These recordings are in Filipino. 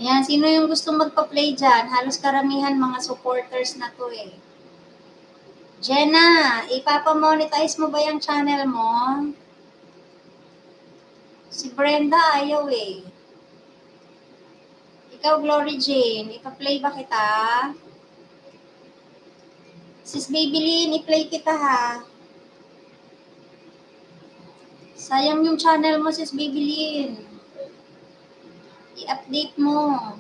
Ayan, sino yung gustong magpa-play dyan? Halos karamihan mga supporters na to eh. Jenna, ipapamonetize mo ba yung channel mo? Si Brenda ayaw eh. Ikaw, Glory Jane, ipa-play ba kita? Sis Babylin, i-play kita ha. Sayang yung channel mo, Sis Babylin. I-update mo.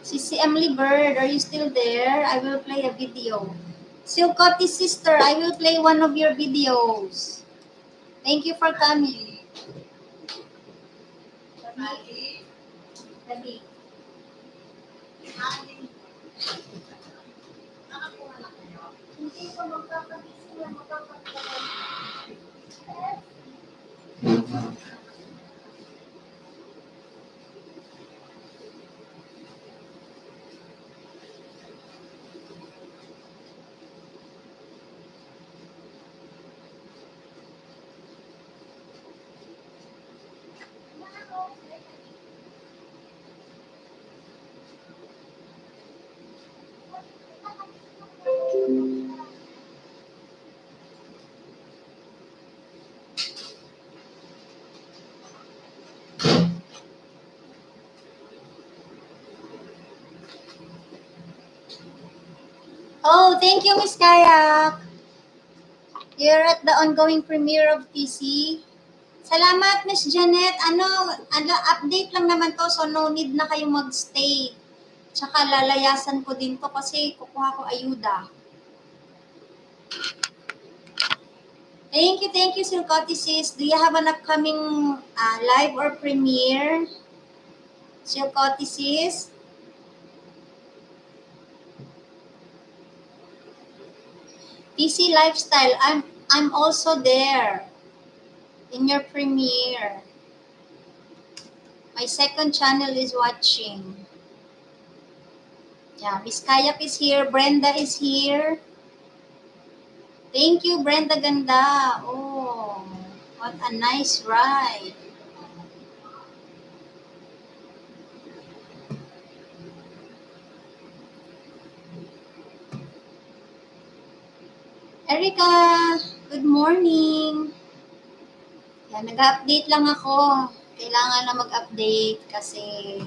Si Emily Bird, are you still there? I will play a video. Silcotti sister, I will play one of your videos. Thank you for coming. Dali. Hindi ko magkakagising na magkakagising. Oh, thank you, Miss Kayak. You're at the ongoing premiere of TC. Salamat, Miss Janet. Update lang naman to, so no need na kayong magstay. Tsaka lalayasan ko din to kasi kukuha ko ayuda. Thank you, Silcotti sis. Do you have an upcoming live or premiere? Silcotti sis? TC Lifestyle, I'm also there in your premiere. My second channel is watching. Yeah, Miss Kayak is here. Brenda is here. Thank you, Brenda Ganda. Oh, what a nice ride. Erica, good morning. Yan, nag-update lang ako. Kailangan na mag-update kasi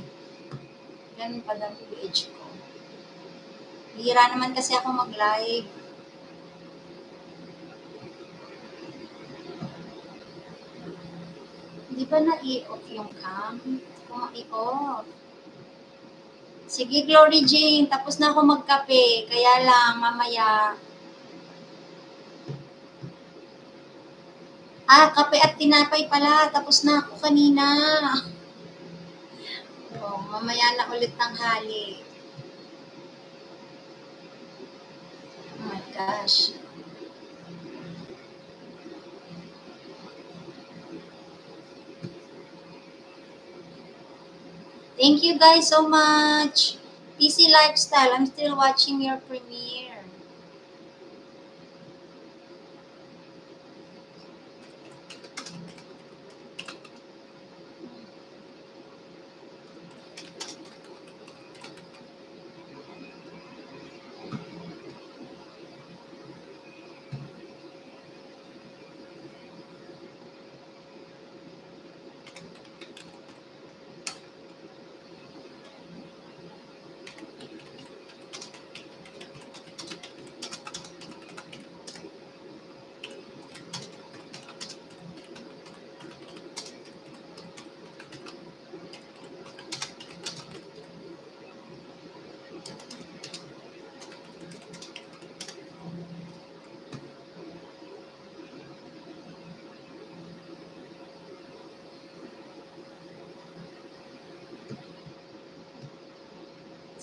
ganun pa lang PH ko. Hira naman kasi ako mag-live. Di ba na-i-off yung cam? Kung i-off. Sige, Glory Jane, tapos na ako magkape. Kaya lang, mamaya. Kape at tinapay pala. Tapos na ako kanina. Oh, mamaya na ulit tanghali. Oh my gosh. Thank you guys so much. TC Lifestyle, I'm still watching your premiere.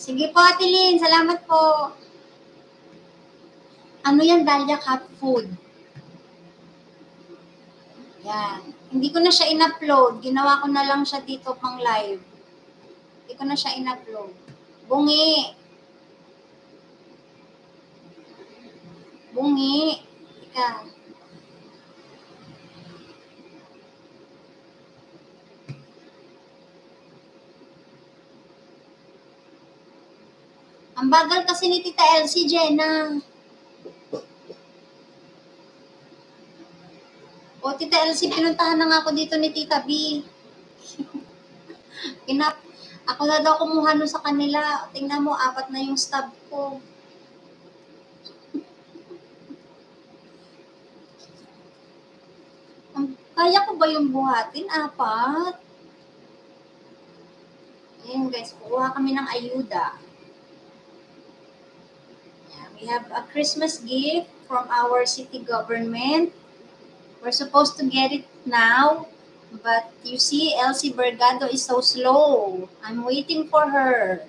Sige po, Ate Lynn. Salamat po. Ano yan, Dahlia Cat Food? Yan. Hindi ko na siya in-upload. Ginawa ko na lang siya dito pang live. Hindi ko na siya in-upload. Bungi. Bungi. Ika. Ang bagal kasi ni Tita Elsie, Jenna. O, Tita Elsie, pinuntahan na nga ako dito ni Tita B. Ako na daw kumuha nun sa kanila. Tingnan mo, 4 na yung stub ko. Kaya ko ba yung buhatin? 4? Ayan guys, kukuha kami ng ayuda. Yeah, we have a Christmas gift from our city government. We're supposed to get it now. But you see, Elsie Bergado is so slow. I'm waiting for her.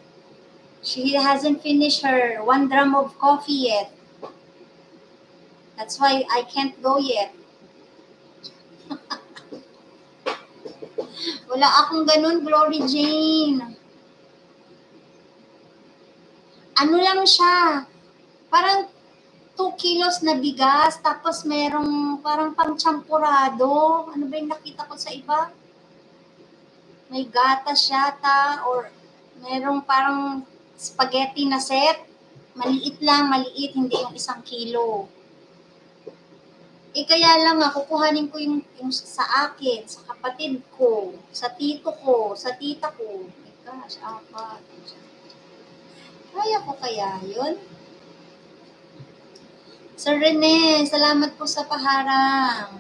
She hasn't finished her 1 drum of coffee yet. That's why I can't go yet. Wala akong ganun, Glory Jane. Ano lang siya, parang 2 kilos na bigas, tapos merong parang pang-champurado. Ano ba yung nakita ko sa iba? May gatas yata, or merong parang spaghetti na set. Maliit lang, maliit, hindi yung 1 kilo. Kaya lang kukuhanin ko yung sa akin, sa kapatid ko, sa tito ko, sa tita ko. My gosh, 4. Kaya ko kaya yun? Sir Rene, salamat po sa paharang.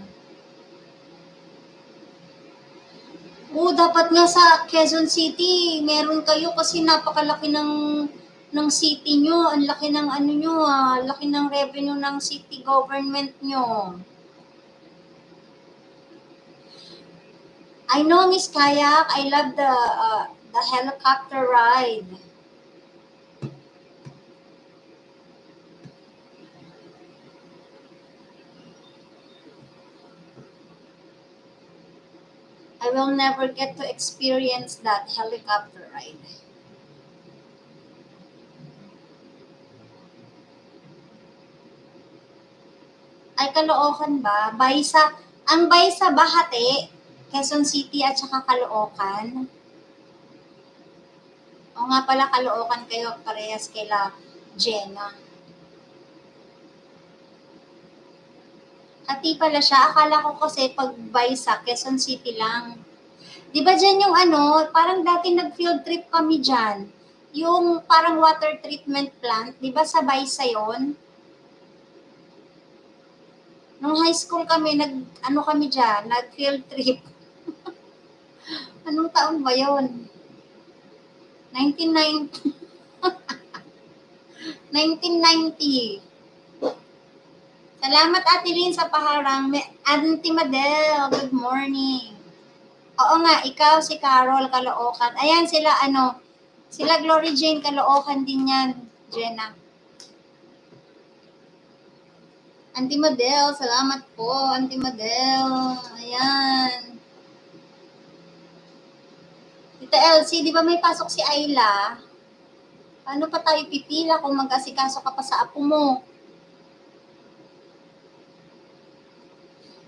Dapat nga sa Quezon City, meron kayo kasi napakalaki ng city nyo. Ang laki ng ano nyo, laki ng revenue ng city government nyo. I know, Miss Kayak, I love the helicopter ride. I will never get to experience that helicopter ride. Ay, Caloocan ba? Ang Baysa ba hati? Quezon City at saka Caloocan? O nga pala, Caloocan kayo, parehas kaila Jenna. Hati pala siya. Akala ko kasi pag Baysa, Quezon City lang. Di ba dyan yung parang dati nag-field trip kami dyan. Yung parang water treatment plant, di ba sa Baysa yun? Nung high school kami, kami dyan, nag-field trip. Anong taon ba yun? 1990. 1990. Salamat, Ate Lynn, sa paharang. Auntie Madel, good morning. Oo nga, ikaw, si Carol, Caloocan. Ayan, sila Glory Jane, Caloocan din yan, Jenna. Auntie Madel, salamat po, Auntie Madel. Ayan. Tita Elsie, di ba may pasok si Ayla? Paano pa tayo pipila kung mag-asikaso ka pa sa apo mo?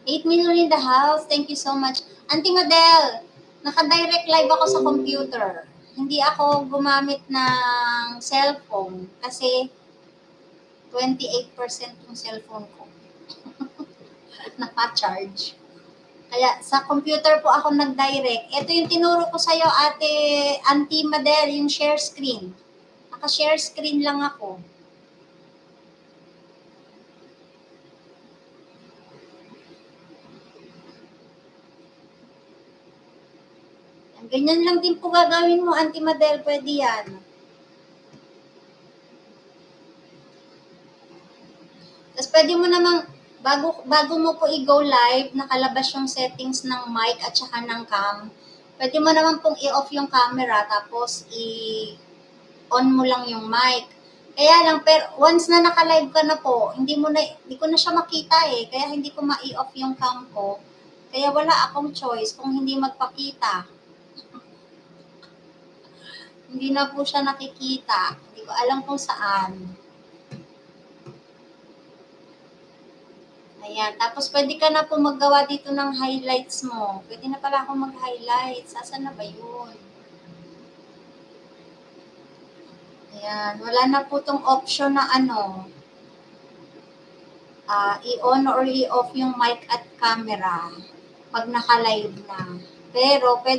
8 million in the house. Thank you so much. Auntie Madel, naka-direct live ako sa computer. Hindi ako gumamit ng cellphone kasi 28% yung cellphone ko. Naka-charge. Kaya sa computer po ako nag-direct. Ito yung tinuro ko sa'yo, Auntie Madel, yung share screen. Naka-share screen lang ako. Ganyan lang din po gagawin mo, Auntie Madel. Pwede yan. Tapos pwede mo namang, bago mo po i-go live, nakalabas yung settings ng mic at saka ng cam. Pwede mo naman pong i-off yung camera, tapos on mo lang yung mic. Kaya lang, pero once na naka-live ka na po, hindi ko na siya makita kaya hindi ko ma-i-off yung cam ko. Kaya wala akong choice kung hindi magpakita. Hindi na po siya nakikita. Hindi ko alam kung saan. Ayan. Tapos pwede ka na po maggawa dito ng highlights mo. Pwede na pala akong mag-highlights. Asan na ba yun? Ayan, wala na po tong option na ano, i-on or i-off yung mic at camera pag naka-live na. Pero pwede